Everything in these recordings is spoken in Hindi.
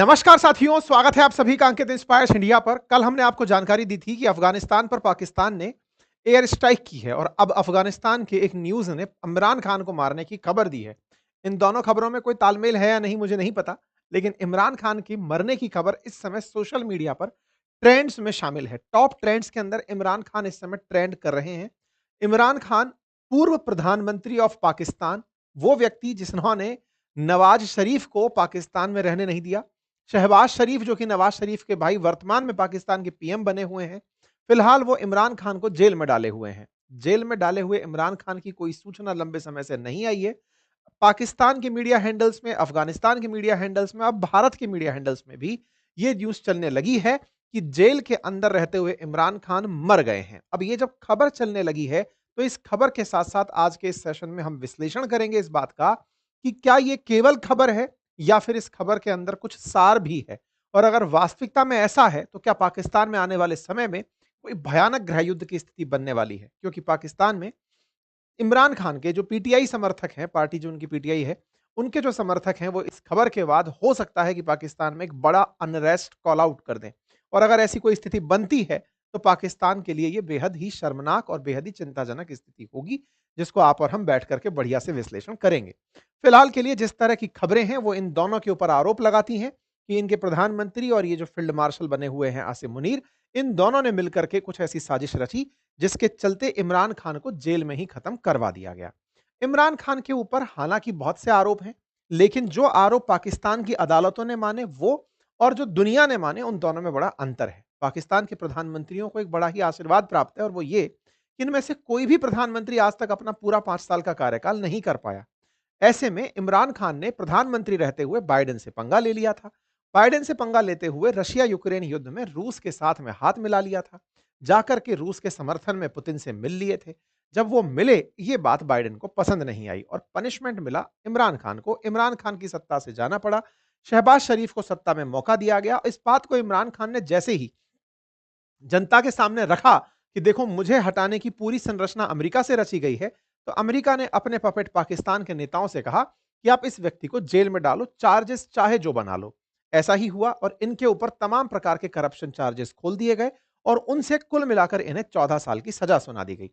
नमस्कार साथियों, स्वागत है आप सभी का अंकित इंस्पायर्स इंडिया पर। कल हमने आपको जानकारी दी थी कि अफगानिस्तान पर पाकिस्तान ने एयर स्ट्राइक की है और अब अफगानिस्तान के एक न्यूज़ ने इमरान खान को मारने की खबर दी है। इन दोनों खबरों में कोई तालमेल है या नहीं मुझे नहीं पता, लेकिन इमरान खान की मरने की खबर इस समय सोशल मीडिया पर ट्रेंड्स में शामिल है। टॉप ट्रेंड्स के अंदर इमरान खान इस समय ट्रेंड कर रहे हैं। इमरान खान पूर्व प्रधानमंत्री ऑफ पाकिस्तान, वो व्यक्ति जिन्होंने नवाज शरीफ को पाकिस्तान में रहने नहीं दिया। शहबाज शरीफ जो कि नवाज शरीफ के भाई वर्तमान में पाकिस्तान के पीएम बने हुए हैं, फिलहाल वो इमरान खान को जेल में डाले हुए हैं। जेल में डाले हुए इमरान खान की कोई सूचना लंबे समय से नहीं आई है। पाकिस्तान के मीडिया हैंडल्स में, अफगानिस्तान के मीडिया हैंडल्स में, अब भारत के मीडिया हैंडल्स में भी ये न्यूज़ चलने लगी है कि जेल के अंदर रहते हुए इमरान खान मर गए हैं। अब ये जब खबर चलने लगी है, तो इस खबर के साथ-साथ आज के इस सेशन में हम विश्लेषण करेंगे इस बात का कि क्या ये केवल खबर है या फिर इस खबर के अंदर कुछ सार भी है? और अगर वास्तविकता में ऐसा है, तो क्या पाकिस्तान में आने वाले समय में कोई भयानक गृहयुद्ध की स्थिति बनने वाली है? क्योंकि पाकिस्तान में इमरान खान के जो पीटीआई समर्थक हैं, पार्टी जो उनकी पीटीआई है, उनके जो समर्थक हैं, वो इस खबर के बाद हो सकता है कि पाकिस्तान में एक बड़ा अनरेस्ट कॉल आउट कर दें। और अगर ऐसी कोई स्थिति बनती है, तो पाकिस्तान के लिए ये बेहद ही शर्मनाक और बेहद ही चिंताजनक स्थिति होगी, जिसको आप और हम बैठ कर के बढ़िया से विश्लेषण करेंगे। फिलहाल के लिए जिस तरह की खबरें हैं, वो इन दोनों के ऊपर आरोप लगाती हैं कि इनके प्रधानमंत्री और ये जो फील्ड मार्शल बने हुए हैं आसिम मुनीर, इन दोनों ने मिलकर के कुछ ऐसी साजिश रची जिसके चलते इमरान खान को जेल में ही खत्म करवा दिया गया। इमरान खान के ऊपर हालांकि बहुत से आरोप हैं, लेकिन जो आरोप पाकिस्तान की अदालतों ने माने वो और जो दुनिया ने माने, उन दोनों में बड़ा अंतर है। पाकिस्तान के प्रधानमंत्रियों को एक बड़ा ही आशीर्वाद प्राप्त है और वो ये कि इनमें से कोई भी प्रधानमंत्री आज तक अपना पूरा 5 साल का कार्यकाल नहीं कर पाया। ऐसे में इमरान खान ने प्रधानमंत्री रहते हुए बाइडेन से पंगा ले लिया था। बाइडेन से पंगा लेते हुए रशिया यूक्रेन युद्ध में रूस के साथ में हाथ मिला लिया था। जाकर के रूस के समर्थन में पुतिन से मिल लिए थे। जब वो मिले, ये बात बाइडेन को पसंद नहीं आई और पनिशमेंट मिला इमरान खान को। इमरान खान की सत्ता से जाना पड़ा। शहबाज शरीफ को सत्ता में मौका दिया गया। इस बात को इमरान खान ने जैसे ही जनता के सामने रखा कि देखो, मुझे हटाने की पूरी संरचना अमेरिका से रची गई है, तो अमेरिका ने अपने पपेट पाकिस्तान के नेताओं से कहा कि आप इस व्यक्ति को जेल में डालो, चार्जेस चाहे जो बना लो। ऐसा ही हुआ और इनके ऊपर तमाम प्रकार के करप्शन चार्जेस खोल दिए गए और उनसे कुल मिलाकर इन्हें 14 साल की सजा सुना दी गई।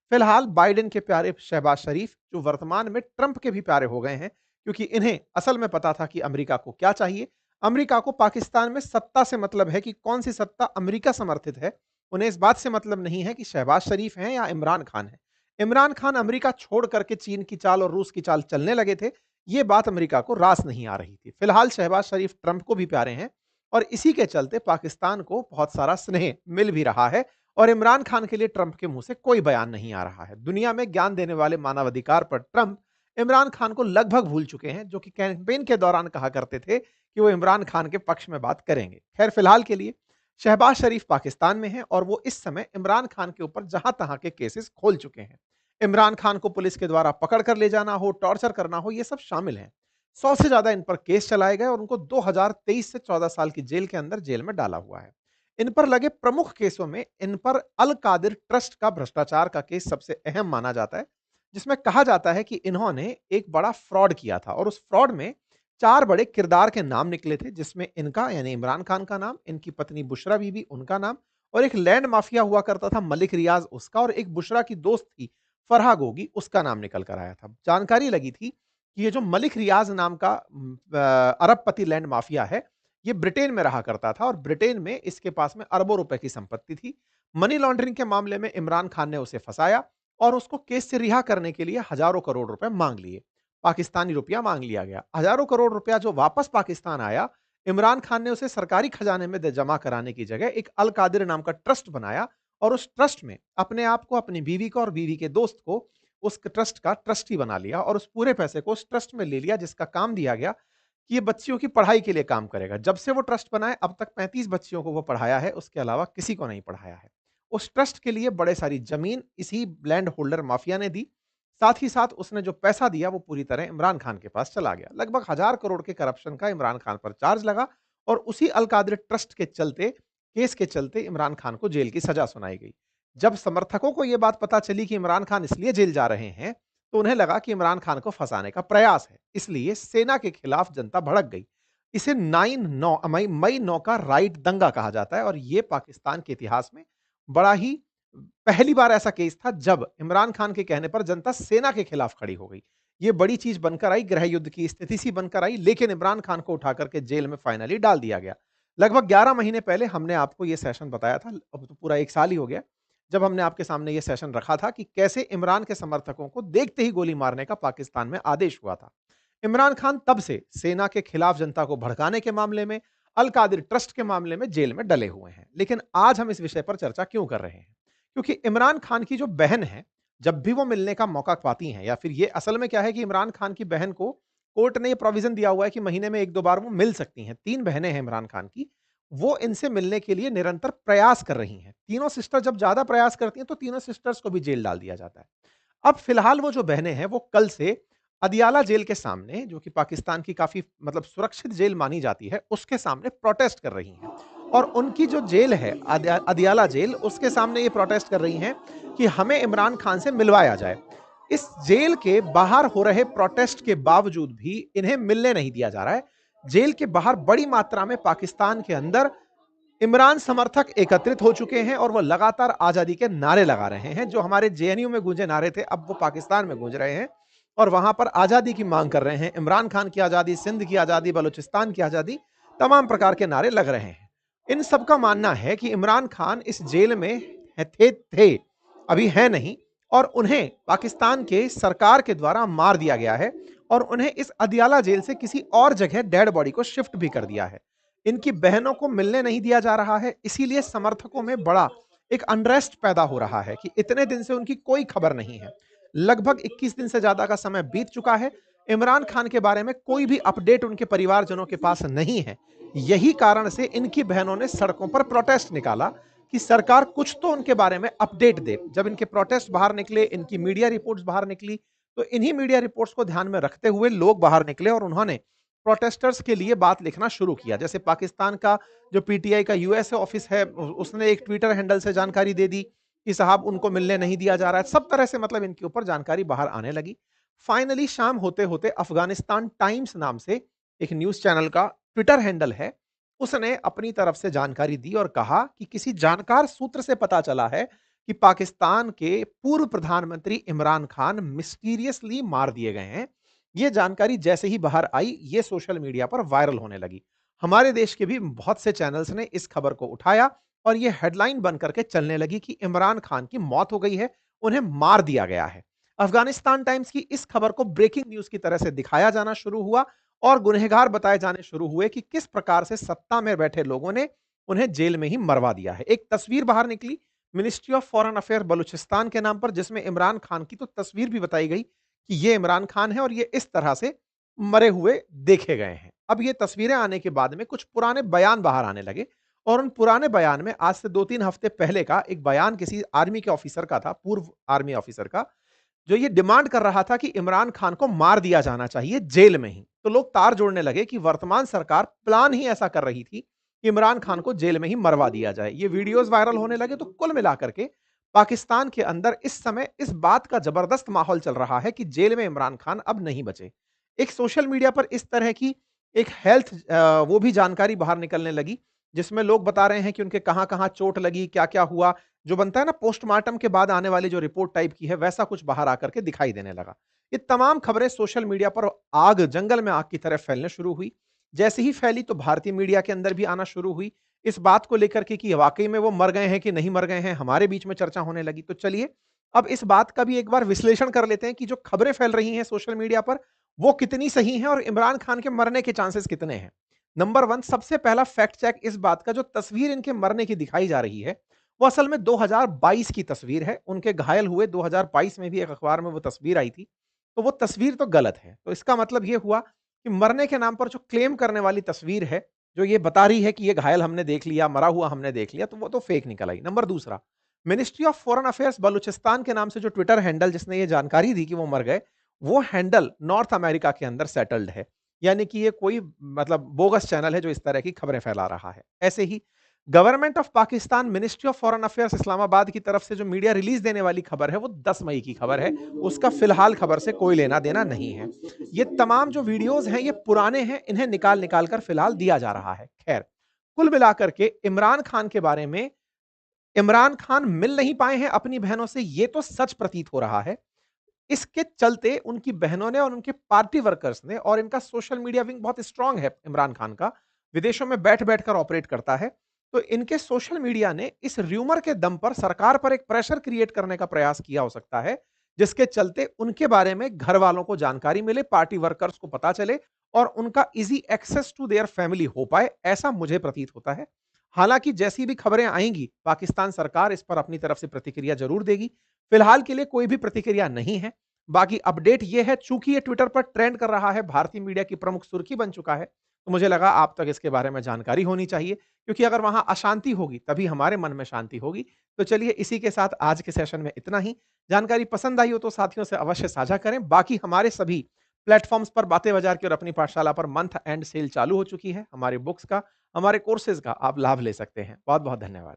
फिलहाल बाइडेन के प्यारे शहबाज शरीफ, जो वर्तमान में ट्रंप के भी प्यारे हो गए हैं, क्योंकि इन्हें असल में पता था कि अमेरिका को क्या चाहिए। अमेरिका को पाकिस्तान में सत्ता से मतलब है कि कौन सी सत्ता अमेरिका समर्थित है। उन्हें इस बात से मतलब नहीं है कि शहबाज शरीफ हैं या इमरान खान है। इमरान खान अमेरिका छोड़ करके चीन की चाल और रूस की चाल चलने लगे थे। ये बात अमेरिका को रास नहीं आ रही थी। फिलहाल शहबाज शरीफ ट्रंप को भी प्यारे हैं और इसी के चलते पाकिस्तान को बहुत सारा स्नेह मिल भी रहा है और इमरान खान के लिए ट्रंप के मुंह से कोई बयान नहीं आ रहा है। दुनिया में ज्ञान देने वाले मानवाधिकार पर ट्रंप इमरान खान को लगभग भूल चुके हैं, जो कि कैंपेन के दौरान कहा करते थे कि वो इमरान खान के पक्ष में बात करेंगे। खैर, फिलहाल के लिए शहबाज शरीफ पाकिस्तान में हैं और वो इस समय इमरान खान के ऊपर जहां-तहां के केसेस खोल चुके हैं। इमरान खान को पुलिस के द्वारा पकड़ कर ले जाना हो, टॉर्चर करना हो, ये सब शामिल है। 100 से ज्यादा इन पर केस चलाए गए और उनको 2023 से 14 साल की जेल के अंदर जेल में डाला हुआ है। इन पर लगे प्रमुख केसों में इन पर अल कादिर ट्रस्ट का भ्रष्टाचार का केस सबसे अहम माना जाता है, जिसमें कहा जाता है कि इन्होंने एक बड़ा फ्रॉड किया था और उस फ्रॉड में 4 बड़े किरदार के नाम निकले थे, जिसमें इनका यानी इमरान खान का नाम, इनकी पत्नी बुशरा बीबी उनका नाम और एक लैंड माफिया हुआ करता था मलिक रियाज उसका, और एक बुशरा की दोस्त थी फरहा गोगी, उसका नाम निकल कर आया था। जानकारी लगी थी कि ये जो मलिक रियाज नाम का अरबपति लैंड माफिया है, ये ब्रिटेन में रहा करता था और ब्रिटेन में इसके पास में अरबों रुपए की संपत्ति थी। मनी लॉन्ड्रिंग के मामले में इमरान खान ने उसे फंसाया और उसको केस से रिहा करने के लिए हजारों करोड़ रुपए मांग लिए। पाकिस्तानी रुपया मांग लिया गया। हजारों करोड़ रुपया जो वापस पाकिस्तान आया, इमरान खान ने उसे सरकारी खजाने में जमा कराने की जगह एक अल कादिर नाम का ट्रस्ट बनाया और उस ट्रस्ट में अपने आप को, अपनी बीवी को और बीवी के दोस्त को उस ट्रस्ट का ट्रस्टी बना लिया और उस पूरे पैसे को उस ट्रस्ट में ले लिया, जिसका काम दिया गया कि ये बच्चियों की पढ़ाई के लिए काम करेगा। जब से वो ट्रस्ट बनाए अब तक 35 बच्चियों को वो पढ़ाया है, उसके अलावा किसी को नहीं पढ़ाया है। उस ट्रस्ट के लिए बड़े सारी जमीन इसी लैंड होल्डर माफिया ने दी। साथ ही साथ उसने जो पैसा दिया वो पूरी तरह इमरान खान के पास चला गया। लगभग 1000 करोड़ के करप्शन का इमरान खान पर चार्ज लगा और उसी अल कादिर ट्रस्ट के चलते, केस के चलते इमरान खान को जेल की सजा सुनाई गई। जब समर्थकों को यह बात पता चली कि इमरान खान इसलिए जेल जा रहे हैं, तो उन्हें लगा कि इमरान खान को फंसाने का प्रयास है। इसलिए सेना के खिलाफ जनता भड़क गई। इसे 9 मई 9 का राइट दंगा कहा जाता है और ये पाकिस्तान के इतिहास में बड़ा ही पहली बार ऐसा केस था जब इमरान खान के कहने पर जनता सेना के खिलाफ खड़ी हो गई। ये बड़ी चीज बनकर आई, गृह युद्ध की स्थिति सी बनकर आई, लेकिन इमरान खान को उठा करके जेल में फाइनली डाल दिया गया। लगभग 11 महीने पहले हमने आपको ये सेशन बताया था, अब तो पूरा 1 साल ही हो गया, जब हमने आपके सामने ये सेशन रखा था कि कैसे इमरान के समर्थकों को देखते ही गोली मारने का पाकिस्तान में आदेश हुआ था। इमरान खान तब से सेना के खिलाफ जनता को भड़काने के मामले में, अल कादिर ट्रस्ट के मामले में जेल में डले हुए हैं। लेकिन आज हम इस विषय पर चर्चा क्यों कर रहे हैं? क्योंकि इमरान खान की जो बहन है, जब भी वो मिलने का मौका पाती हैं या फिर ये असल में क्या है कि इमरान खान की बहन को कोर्ट ने ये प्रोविज़न दिया हुआ है कि महीने में 1-2 बार वो मिल सकती हैं। 3 बहनें हैं इमरान खान की, वो इनसे मिलने के लिए निरंतर प्रयास कर रही हैं। तीनों सिस्टर जब ज़्यादा प्रयास करती हैं, तो तीनों सिस्टर्स को भी जेल डाल दिया जाता है। अब फिलहाल वो जो बहनें हैं, वो कल से अदियाला जेल के सामने, जो कि पाकिस्तान की काफ़ी मतलब सुरक्षित जेल मानी जाती है, उसके सामने प्रोटेस्ट कर रही हैं। और उनकी जो जेल है, अदियाला जेल, उसके सामने ये प्रोटेस्ट कर रही हैं कि हमें इमरान खान से मिलवाया जाए। इस जेल के बाहर हो रहे प्रोटेस्ट के बावजूद भी इन्हें मिलने नहीं दिया जा रहा है। जेल के बाहर बड़ी मात्रा में पाकिस्तान के अंदर इमरान समर्थक एकत्रित हो चुके हैं और वो लगातार आजादी के नारे लगा रहे हैं। जो हमारे जेएनयू में गूंजे नारे थे, अब वो पाकिस्तान में गूंज रहे हैं और वहां पर आजादी की मांग कर रहे हैं। इमरान खान की आजादी, सिंध की आजादी, बलूचिस्तान की आजादी, तमाम प्रकार के नारे लग रहे हैं। इन सबका मानना है कि इमरान खान इस जेल में थे, अभी है नहीं, और उन्हें पाकिस्तान के सरकार के द्वारा मार दिया गया है और उन्हें इस अदियाला जेल से किसी और जगह डेड बॉडी को शिफ्ट भी कर दिया है। इनकी बहनों को मिलने नहीं दिया जा रहा है, इसीलिए समर्थकों में बड़ा एक अनरेस्ट पैदा हो रहा है कि इतने दिन से उनकी कोई खबर नहीं है। लगभग 21 दिन से ज्यादा का समय बीत चुका है, इमरान खान के बारे में कोई भी अपडेट उनके परिवारजनों के पास नहीं है। यही कारण से इनकी बहनों ने सड़कों पर प्रोटेस्ट निकाला कि सरकार कुछ तो उनके बारे में अपडेट दे। जब इनके प्रोटेस्ट बाहर निकले, इनकी मीडिया रिपोर्ट्स बाहर निकली, तो इन्हीं मीडिया रिपोर्ट्स को ध्यान में रखते हुए लोग बाहर निकले और उन्होंने प्रोटेस्टर्स के लिए बात लिखना शुरू किया। जैसे पाकिस्तान का जो पीटीआई का यूएसए ऑफिस है, उसने एक ट्विटर हैंडल से जानकारी दे दी कि साहब उनको मिलने नहीं दिया जा रहा है। सब तरह से मतलब इनके ऊपर जानकारी बाहर आने लगी। फाइनली शाम होते-होते अफगानिस्तान टाइम्स नाम से एक न्यूज़ चैनल का ट्विटर हैंडल है, उसने अपनी तरफ से जानकारी दी और कहा कि किसी जानकार सूत्र से पता चला है कि पाकिस्तान के पूर्व प्रधानमंत्री इमरान खान मिस्टीरियसली मार दिए गए हैं। ये जानकारी जैसे ही बाहर आई, ये सोशल मीडिया पर वायरल होने लगी। हमारे देश के भी बहुत से चैनल्स ने इस खबर को उठाया और ये हेडलाइन बन करके चलने लगी कि इमरान खान की मौत हो गई है, उन्हें मार दिया गया है। अफगानिस्तान टाइम्स की इस खबर को ब्रेकिंग न्यूज़ की तरह से दिखाया जाना शुरू हुआ और गुनहगार बताए जाने शुरू हुए कि किस प्रकार से सत्ता में बैठे लोगों ने उन्हें जेल में ही मरवा दिया है। एक तस्वीर बाहर निकली ministry of foreign affair Balochistan के नाम पर, जिसमें इमरान खान की तो तस्वीर भी बताई गई कि ये इमरान खान है और ये इस तरह से मरे हुए देखे गए हैं। अब ये तस्वीरें आने के बाद में कुछ पुराने बयान बाहर आने लगे और उन पुराने बयान में आज से 2-3 हफ्ते पहले का एक बयान किसी आर्मी के ऑफिसर का था, पूर्व आर्मी ऑफिसर का, जो ये डिमांड कर रहा था कि इमरान खान को मार दिया जाना चाहिए जेल में ही। तो लोग तार जोड़ने लगे कि वर्तमान सरकार प्लान ही ऐसा कर रही थी कि इमरान खान को जेल में ही मरवा दिया जाए। ये वीडियोस वायरल होने लगे तो कुल मिलाकर के पाकिस्तान के अंदर इस समय इस बात का जबरदस्त माहौल चल रहा है कि जेल में इमरान खान अब नहीं बचे। एक सोशल मीडिया पर इस तरह की एक हेल्थ वो भी जानकारी बाहर निकलने लगी, जिसमें लोग बता रहे हैं कि उनके कहाँ-कहाँ चोट लगी, क्या-क्या हुआ। जो बनता है ना पोस्टमार्टम के बाद आने वाली जो रिपोर्ट टाइप की है, वैसा कुछ बाहर आकर के दिखाई देने लगा। ये तमाम खबरें सोशल मीडिया पर आग, जंगल में आग की तरह फैलने शुरू हुई। जैसे ही फैली तो भारतीय मीडिया के अंदर भी आना शुरू हुई। इस बात को लेकर के कि वाक़ई में वो मर गए हैं कि नहीं मर गए हैं, हमारे बीच में चर्चा होने लगी। तो चलिए, अब इस बात का भी एक बार विश्लेषण कर लेते हैं कि जो खबरें फैल रही हैं सोशल मीडिया पर, वो कितनी सही हैं और इमरान खान के मरने के चांसेस कितने हैं। नंबर 1, सबसे पहला फैक्ट चेक इस बात का, जो तस्वीर इनके मरने की दिखाई जा रही है, वो असल में 2022 की तस्वीर है। उनके घायल हुए 2022 में भी एक अखबार में वो तस्वीर आई थी। तो वो तस्वीर तो गलत है। तो इसका मतलब ये हुआ कि मरने के नाम पर जो क्लेम करने वाली तस्वीर है, जो ये बता रही है कि ये घायल हमने देख लिया, मरा हुआ हमने देख लिया, तो वो तो फेक निकल आई। नंबर दूसरा, ministry of foreign affairs Balochistan के नाम से जो ट्विटर हैंडल जिसने ये जानकारी दी कि वो मर गए, वो हैंडल नॉर्थ अमेरिका के अंदर सेटल्ड है। यानी कि ये कोई मतलब बोगस चैनल है जो इस तरह की खबरें फैला रहा है। ऐसे ही government of Pakistan ministry of foreign affairs Islamabad की तरफ से जो मीडिया रिलीज देने वाली खबर है वो 10 मई की खबर है। उसका फिलहाल खबर से कोई लेना देना नहीं है। ये तमाम जो वीडियोस हैं ये पुराने हैं, इन्हें निकाल निकाल कर फिलहाल दिया जा रहा है। खैर, कुल मिलाकर के इमरान खान के बारे में, इमरान खान मिल नहीं पाए हैं अपनी बहनों से, ये तो सच प्रतीत हो रहा है। इसके चलते उनकी बहनों ने और उनके पार्टी वर्कर्स ने, और इनका सोशल मीडिया विंग बहुत स्ट्रांग है इमरान खान का, विदेशों में बैठ-बैठ कर ऑपरेट करता है। तो इनके सोशल मीडिया ने इस र्यूमर के दम पर सरकार पर एक प्रेशर क्रिएट करने का प्रयास किया हो सकता है, जिसके चलते उनके बारे में घर वालों को जानकारी मिले, पार्टी वर्कर्स को पता चले और उनका easy access to their family हो पाए, ऐसा मुझे प्रतीत होता है। हालाँकि जैसी भी खबरें आएँगी, पाकिस्तान सरकार इस पर अपनी तरफ से प्रतिक्रिया ज़रूर देगी। फिलहाल के लिए कोई भी प्रतिक्रिया नहीं है। बाकी अपडेट ये है, चूंकि ये ट्विटर पर ट्रेंड कर रहा है, भारतीय मीडिया की प्रमुख सुर्खी बन चुका है, तो मुझे लगा आप तक इसके बारे में जानकारी होनी चाहिए, क्योंकि अगर वहां अशांति होगी तभी हमारे मन में शांति होगी। तो चलिए, इसी के साथ आज के सेशन में इतना ही। जानकारी पसंद आई हो तो साथियों से अवश्य साझा करें। बाकी हमारे सभी प्लेटफॉर्म्स पर बातें बाजार की और अपनी पाठशाला पर मंथ एंड सेल चालू हो चुकी है। हमारे बुक्स का, हमारे कोर्सेज का आप लाभ ले सकते हैं। बहुत बहुत धन्यवाद।